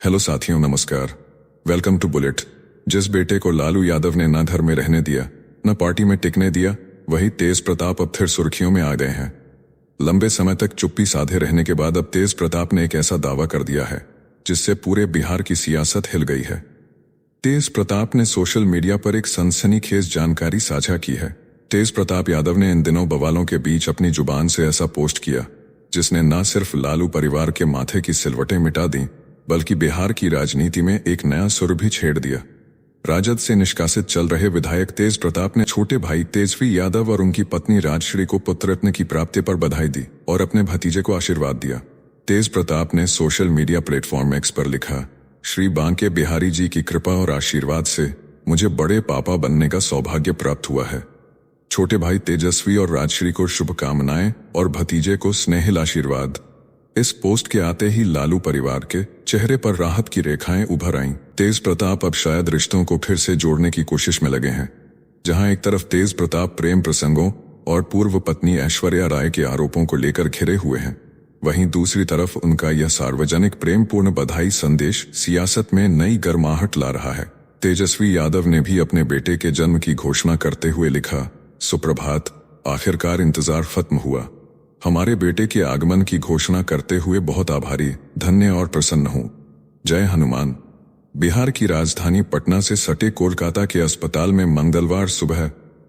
Hello साथियों, नमस्कार। Welcome to bullet. जिस बेटे को लालू यादव ने न घर में रहने दिया न पार्टी में टिकने दिया, वही तेज प्रताप अब फिर सुर्खियों में आ गए हैं। लंबे समय तक चुप्पी साधे रहने के बाद अब तेज प्रताप ने एक ऐसा दावा कर दिया है जिससे पूरे बिहार की सियासत हिल गई है। तेज प्रताप ने सोशल मीडिया पर एक सनसनीखेज जानकारी साझा की है। तेज प्रताप यादव ने इन दिनों बवालों के बीच अपनी जुबान से ऐसा पोस्ट किया जिसने न सिर्फ लालू परिवार के माथे की सिलवटें मिटा दी, बल्कि बिहार की राजनीति में एक नया सुर भी छेड़ दिया। राजद से निष्कासित चल रहे विधायक तेज प्रताप ने छोटे भाई तेजस्वी यादव और उनकी पत्नी राजश्री को पुत्र रत्न की प्राप्ति पर बधाई दी और अपने भतीजे को आशीर्वाद दिया। तेज प्रताप ने सोशल मीडिया प्लेटफॉर्म एक्स पर लिखा, श्री बांके बिहारी जी की कृपा और आशीर्वाद से मुझे बड़े पापा बनने का सौभाग्य प्राप्त हुआ है। छोटे भाई तेजस्वी और राजश्री को शुभकामनाएं और भतीजे को स्नेहिल आशीर्वाद। इस पोस्ट के आते ही लालू परिवार के चेहरे पर राहत की रेखाएं उभर आईं। तेज प्रताप अब शायद रिश्तों को फिर से जोड़ने की कोशिश में लगे हैं। जहां एक तरफ तेज प्रताप प्रेम प्रसंगों और पूर्व पत्नी ऐश्वर्या राय के आरोपों को लेकर घिरे हुए हैं, वहीं दूसरी तरफ उनका यह सार्वजनिक प्रेमपूर्ण बधाई संदेश सियासत में नई गर्माहट ला रहा है। तेजस्वी यादव ने भी अपने बेटे के जन्म की घोषणा करते हुए लिखा, सुप्रभात, आखिरकार इंतजार खत्म हुआ। हमारे बेटे के आगमन की घोषणा करते हुए बहुत आभारी, धन्य और प्रसन्न हूं। जय हनुमान। बिहार की राजधानी पटना से सटे कोलकाता के अस्पताल में मंगलवार सुबह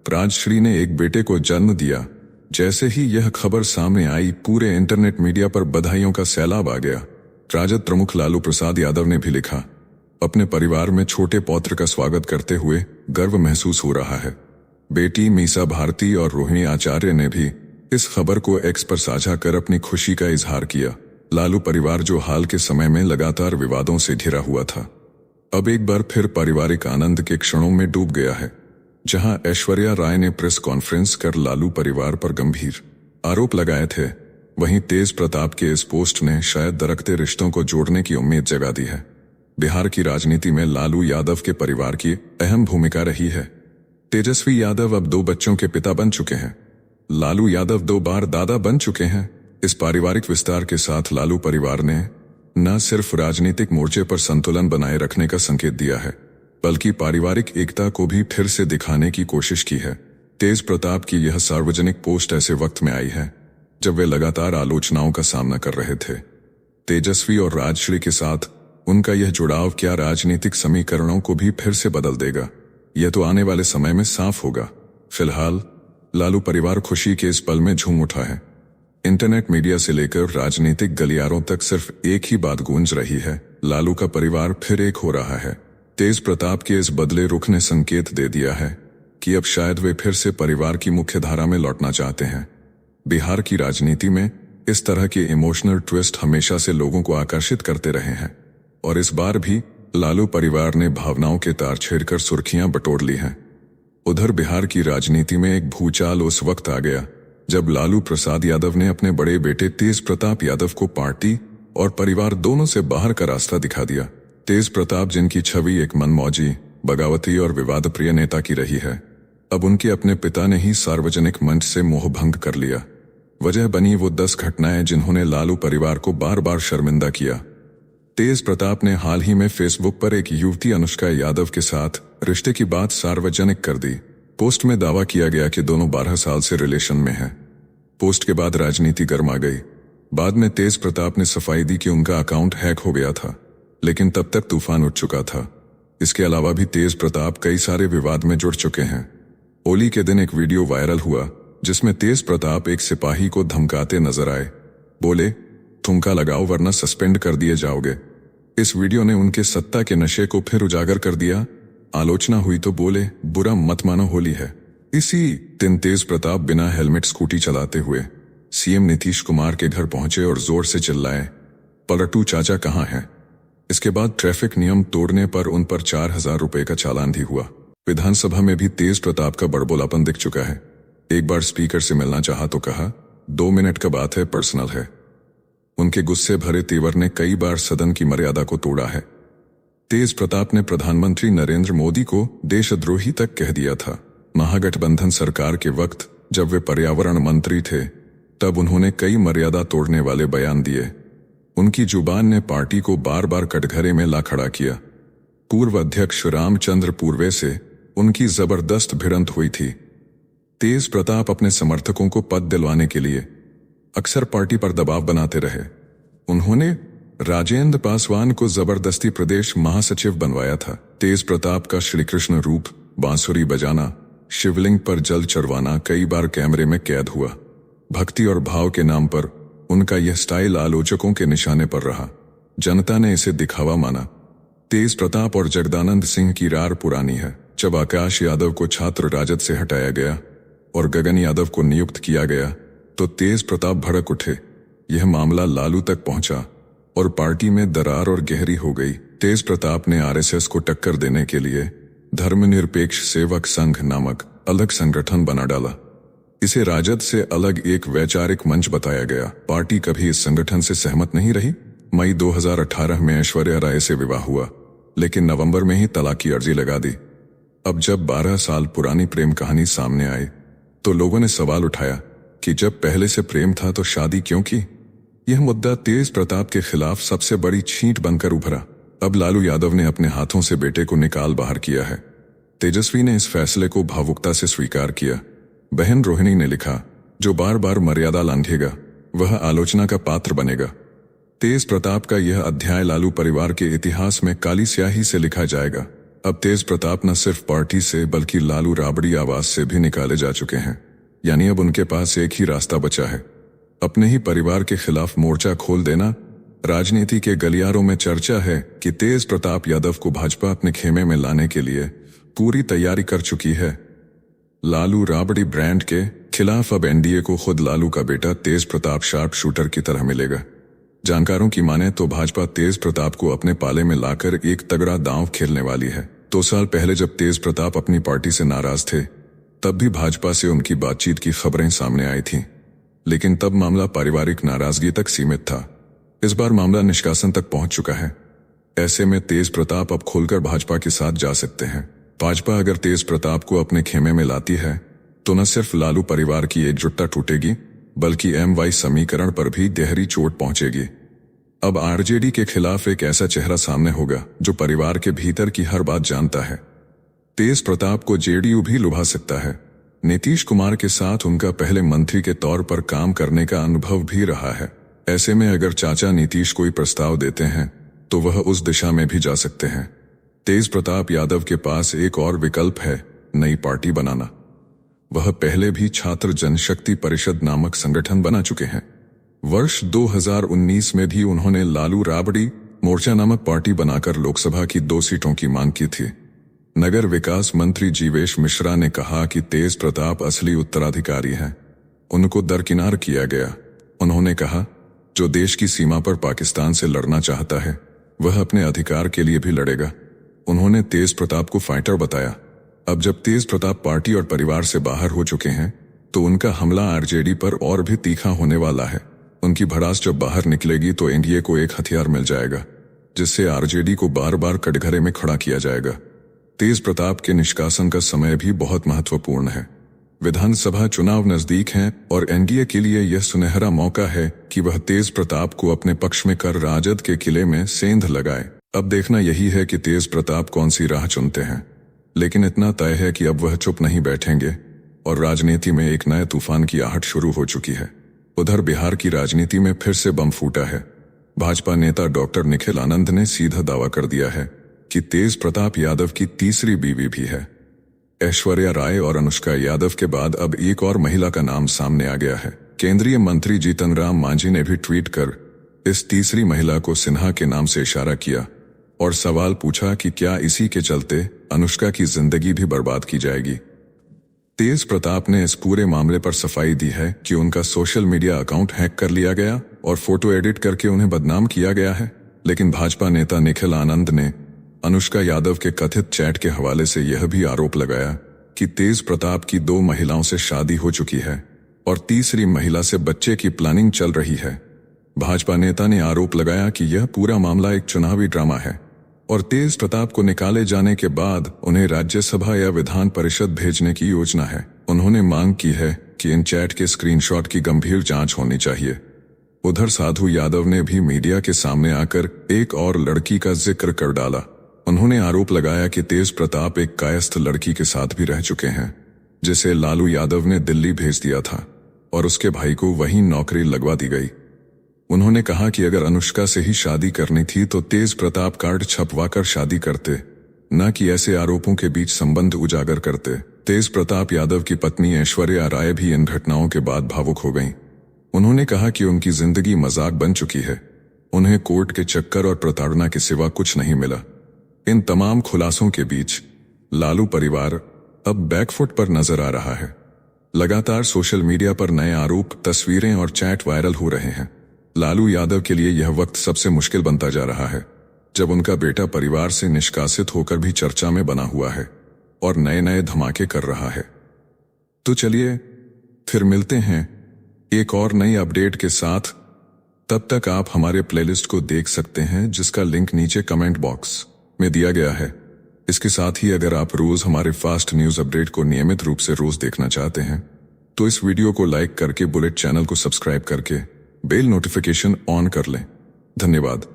राजश्री ने एक बेटे को जन्म दिया। जैसे ही यह खबर सामने आई, पूरे इंटरनेट मीडिया पर बधाइयों का सैलाब आ गया। राजद प्रमुख लालू प्रसाद यादव ने भी लिखा, अपने परिवार में छोटे पौत्र का स्वागत करते हुए गर्व महसूस हो रहा है। बेटी मीसा भारती और रोहिणी आचार्य ने भी इस खबर को एक्स पर साझा कर अपनी खुशी का इजहार किया। लालू परिवार, जो हाल के समय में लगातार विवादों से घिरा हुआ था, अब एक बार फिर पारिवारिक आनंद के क्षणों में डूब गया है। जहां ऐश्वर्या राय ने प्रेस कॉन्फ्रेंस कर लालू परिवार पर गंभीर आरोप लगाए थे, वहीं तेज प्रताप के इस पोस्ट ने शायद दरकते रिश्तों को जोड़ने की उम्मीद जगा दी है। बिहार की राजनीति में लालू यादव के परिवार की अहम भूमिका रही है। तेजस्वी यादव अब 2 बच्चों के पिता बन चुके हैं। लालू यादव 2 बार दादा बन चुके हैं। इस पारिवारिक विस्तार के साथ लालू परिवार ने न सिर्फ राजनीतिक मोर्चे पर संतुलन बनाए रखने का संकेत दिया है, बल्कि पारिवारिक एकता को भी फिर से दिखाने की कोशिश की है। तेज प्रताप की यह सार्वजनिक पोस्ट ऐसे वक्त में आई है जब वे लगातार आलोचनाओं का सामना कर रहे थे। तेजस्वी और राजश्री के साथ उनका यह जुड़ाव क्या राजनीतिक समीकरणों को भी फिर से बदल देगा, यह तो आने वाले समय में साफ होगा। फिलहाल लालू परिवार खुशी के इस पल में झूम उठा है। इंटरनेट मीडिया से लेकर राजनीतिक गलियारों तक सिर्फ एक ही बात गूंज रही है, लालू का परिवार फिर एक हो रहा है। तेज प्रताप के इस बदले रुख ने संकेत दे दिया है कि अब शायद वे फिर से परिवार की मुख्य धारा में लौटना चाहते हैं। बिहार की राजनीति में इस तरह के इमोशनल ट्विस्ट हमेशा से लोगों को आकर्षित करते रहे हैं, और इस बार भी लालू परिवार ने भावनाओं के तार छेड़कर सुर्खियां बटोर ली हैं। उधर बिहार की राजनीति में एक भूचाल उस वक्त आ गया जब लालू प्रसाद यादव ने अपने बड़े बेटे तेज प्रताप यादव को पार्टी और परिवार दोनों से बाहर का रास्ता दिखा दिया। तेज प्रताप, जिनकी छवि एक मनमौजी, बगावती और विवाद प्रिय नेता की रही है, अब उनके अपने पिता ने ही सार्वजनिक मंच से मोहभंग कर लिया। वजह बनी वो 10 घटनाएं जिन्होंने लालू परिवार को बार बार शर्मिंदा किया। तेज प्रताप ने हाल ही में फेसबुक पर एक युवती अनुष्का यादव के साथ रिश्ते की बात सार्वजनिक कर दी। पोस्ट में दावा किया गया कि दोनों 12 साल से रिलेशन में हैं। पोस्ट के बाद राजनीति गर्मा गई। बाद में तेज प्रताप ने सफाई दी कि उनका अकाउंट हैक हो गया था, लेकिन तब तक तूफान उठ चुका था। इसके अलावा भी तेज प्रताप कई सारे विवाद में जुड़ चुके हैं। होली के दिन एक वीडियो वायरल हुआ जिसमें तेज प्रताप एक सिपाही को धमकाते नजर आए। बोले, ठुमका लगाओ वरना सस्पेंड कर दिए जाओगे। इस वीडियो ने उनके सत्ता के नशे को फिर उजागर कर दिया। आलोचना हुई तो बोले, बुरा मत मानो, होली है। इसी दिन तेज प्रताप बिना हेलमेट स्कूटी चलाते हुए सीएम नीतीश कुमार के घर पहुंचे और जोर से चिल्लाए, पलटू चाचा कहां हैं। इसके बाद ट्रैफिक नियम तोड़ने पर उन पर 4000 रुपए का चालान भी हुआ। विधानसभा में भी तेज प्रताप का बड़बोलापन दिख चुका है। एक बार स्पीकर से मिलना चाहा तो कहा, 2 मिनट का बात है, पर्सनल है। उनके गुस्से भरे तेवर ने कई बार सदन की मर्यादा को तोड़ा है। तेज प्रताप ने प्रधानमंत्री नरेंद्र मोदी को देशद्रोही तक कह दिया था। महागठबंधन सरकार के वक्त जब वे पर्यावरण मंत्री थे, तब उन्होंने कई मर्यादा तोड़ने वाले बयान दिए। उनकी जुबान ने पार्टी को बार बार कटघरे में ला खड़ा किया। पूर्व अध्यक्ष रामचंद्र पूर्वे से उनकी जबरदस्त भिड़ंत हुई थी। तेज प्रताप अपने समर्थकों को पद दिलवाने के लिए अक्सर पार्टी पर दबाव बनाते रहे। उन्होंने राजेंद्र पासवान को जबरदस्ती प्रदेश महासचिव बनवाया था। तेज प्रताप का श्रीकृष्ण रूप, बांसुरी बजाना, शिवलिंग पर जल चढ़वाना कई बार कैमरे में कैद हुआ। भक्ति और भाव के नाम पर उनका यह स्टाइल आलोचकों के निशाने पर रहा। जनता ने इसे दिखावा माना। तेज प्रताप और जगदानंद सिंह की रार पुरानी है। जब आकाश यादव को छात्र राजद से हटाया गया और गगन यादव को नियुक्त किया गया तो तेज प्रताप भड़क उठे। यह मामला लालू तक पहुंचा और पार्टी में दरार और गहरी हो गई। तेज प्रताप ने आरएसएस को टक्कर देने के लिए धर्मनिरपेक्ष सेवक संघ नामक अलग संगठन बना डाला। इसे राजद से अलग एक वैचारिक मंच बताया गया। पार्टी कभी इस संगठन से सहमत नहीं रही। मई 2018 में ऐश्वर्या राय से विवाह हुआ, लेकिन नवंबर में ही तलाक की अर्जी लगा दी। अब जब 12 साल पुरानी प्रेम कहानी सामने आई तो लोगों ने सवाल उठाया कि जब पहले से प्रेम था तो शादी क्यों की। यह मुद्दा तेज प्रताप के खिलाफ सबसे बड़ी छींट बनकर उभरा। अब लालू यादव ने अपने हाथों से बेटे को निकाल बाहर किया है। तेजस्वी ने इस फैसले को भावुकता से स्वीकार किया। बहन रोहिणी ने लिखा, जो बार बार मर्यादा लांघेगा वह आलोचना का पात्र बनेगा। तेज प्रताप का यह अध्याय लालू परिवार के इतिहास में काली स्याही से लिखा जाएगा। अब तेज प्रताप न सिर्फ पार्टी से बल्कि लालू राबड़ी आवास से भी निकाले जा चुके हैं। यानी अब उनके पास एक ही रास्ता बचा है, अपने ही परिवार के खिलाफ मोर्चा खोल देना। राजनीति के गलियारों में चर्चा है कि तेज प्रताप यादव को भाजपा अपने खेमे में लाने के लिए पूरी तैयारी कर चुकी है। लालू राबड़ी ब्रांड के खिलाफ अब एनडीए को खुद लालू का बेटा तेज प्रताप शार्प शूटर की तरह मिलेगा। जानकारों की माने तो भाजपा तेज प्रताप को अपने पाले में लाकर एक तगड़ा दांव खेलने वाली है। 2 साल पहले जब तेज प्रताप अपनी पार्टी से नाराज थे तब भी भाजपा से उनकी बातचीत की खबरें सामने आई थीं, लेकिन तब मामला पारिवारिक नाराजगी तक सीमित था। इस बार मामला निष्कासन तक पहुंच चुका है। ऐसे में तेज प्रताप अब खुलकर भाजपा के साथ जा सकते हैं। भाजपा अगर तेज प्रताप को अपने खेमे में लाती है तो न सिर्फ लालू परिवार की एकजुटता टूटेगी बल्कि एमवाई समीकरण पर भी गहरी चोट पहुंचेगी। अब आरजेडी के खिलाफ एक ऐसा चेहरा सामने होगा जो परिवार के भीतर की हर बात जानता है। तेज प्रताप को जेडीयू भी लुभा सकता है। नीतीश कुमार के साथ उनका पहले मंत्री के तौर पर काम करने का अनुभव भी रहा है। ऐसे में अगर चाचा नीतीश कोई प्रस्ताव देते हैं तो वह उस दिशा में भी जा सकते हैं। तेज प्रताप यादव के पास एक और विकल्प है, नई पार्टी बनाना। वह पहले भी छात्र जनशक्ति परिषद नामक संगठन बना चुके हैं। वर्ष 2019 में भी उन्होंने लालू राबड़ी मोर्चा नामक पार्टी बनाकर लोकसभा की 2 सीटों की मांग की थी। नगर विकास मंत्री जीवेश मिश्रा ने कहा कि तेज प्रताप असली उत्तराधिकारी हैं। उनको दरकिनार किया गया। उन्होंने कहा, जो देश की सीमा पर पाकिस्तान से लड़ना चाहता है वह अपने अधिकार के लिए भी लड़ेगा। उन्होंने तेज प्रताप को फाइटर बताया। अब जब तेज प्रताप पार्टी और परिवार से बाहर हो चुके हैं तो उनका हमला आरजेडी पर और भी तीखा होने वाला है। उनकी भड़ास जब बाहर निकलेगी तो एनडीए को एक हथियार मिल जाएगा जिससे आरजेडी को बार बार कटघरे में खड़ा किया जाएगा। तेज प्रताप के निष्कासन का समय भी बहुत महत्वपूर्ण है। विधानसभा चुनाव नजदीक हैं और एनडीए के लिए यह सुनहरा मौका है कि वह तेज प्रताप को अपने पक्ष में कर राजद के किले में सेंध लगाए। अब देखना यही है कि तेज प्रताप कौन सी राह चुनते हैं, लेकिन इतना तय है कि अब वह चुप नहीं बैठेंगे और राजनीति में एक नए तूफान की आहट शुरू हो चुकी है। उधर बिहार की राजनीति में फिर से बम फूटा है। भाजपा नेता डॉक्टर निखिल आनंद ने सीधा दावा कर दिया है कि तेज प्रताप यादव की तीसरी बीवी भी है। ऐश्वर्या राय और अनुष्का यादव के बाद अब एक और महिला का नाम सामने आ गया है। केंद्रीय मंत्री जीतन राम मांझी ने भी ट्वीट कर इस तीसरी महिला को सिन्हा के नाम से इशारा किया और सवाल पूछा कि क्या इसी के चलते अनुष्का की जिंदगी भी बर्बाद की जाएगी। तेज प्रताप ने इस पूरे मामले पर सफाई दी है कि उनका सोशल मीडिया अकाउंट हैक कर लिया गया और फोटो एडिट करके उन्हें बदनाम किया गया है। लेकिन भाजपा नेता निखिल आनंद ने अनुष्का यादव के कथित चैट के हवाले से यह भी आरोप लगाया कि तेज प्रताप की 2 महिलाओं से शादी हो चुकी है और तीसरी महिला से बच्चे की प्लानिंग चल रही है। भाजपा नेता ने आरोप लगाया कि यह पूरा मामला एक चुनावी ड्रामा है और तेज प्रताप को निकाले जाने के बाद उन्हें राज्यसभा या विधान परिषद भेजने की योजना है। उन्होंने मांग की है कि इन चैट के स्क्रीनशॉट की गंभीर जांच होनी चाहिए। उधर साधु यादव ने भी मीडिया के सामने आकर एक और लड़की का जिक्र कर डाला। उन्होंने आरोप लगाया कि तेज प्रताप एक कायस्थ लड़की के साथ भी रह चुके हैं, जिसे लालू यादव ने दिल्ली भेज दिया था और उसके भाई को वहीं नौकरी लगवा दी गई। उन्होंने कहा कि अगर अनुष्का से ही शादी करनी थी तो तेज प्रताप कार्ड छपवाकर शादी करते, न कि ऐसे आरोपों के बीच संबंध उजागर करते। तेज प्रताप यादव की पत्नी ऐश्वर्या राय भी इन घटनाओं के बाद भावुक हो गईं। उन्होंने कहा कि उनकी जिंदगी मजाक बन चुकी है, उन्हें कोर्ट के चक्कर और प्रताड़ना के सिवा कुछ नहीं मिला। इन तमाम खुलासों के बीच लालू परिवार अब बैकफुट पर नजर आ रहा है। लगातार सोशल मीडिया पर नए आरोप, तस्वीरें और चैट वायरल हो रहे हैं। लालू यादव के लिए यह वक्त सबसे मुश्किल बनता जा रहा है, जब उनका बेटा परिवार से निष्कासित होकर भी चर्चा में बना हुआ है और नए नए धमाके कर रहा है। तो चलिए फिर मिलते हैं एक और नई अपडेट के साथ। तब तक आप हमारे प्लेलिस्ट को देख सकते हैं, जिसका लिंक नीचे कमेंट बॉक्स में दिया गया है। इसके साथ ही अगर आप रोज हमारे फास्ट न्यूज अपडेट को नियमित रूप से रोज देखना चाहते हैं तो इस वीडियो को लाइक करके बुलेट चैनल को सब्सक्राइब करके बेल नोटिफिकेशन ऑन कर लें। धन्यवाद।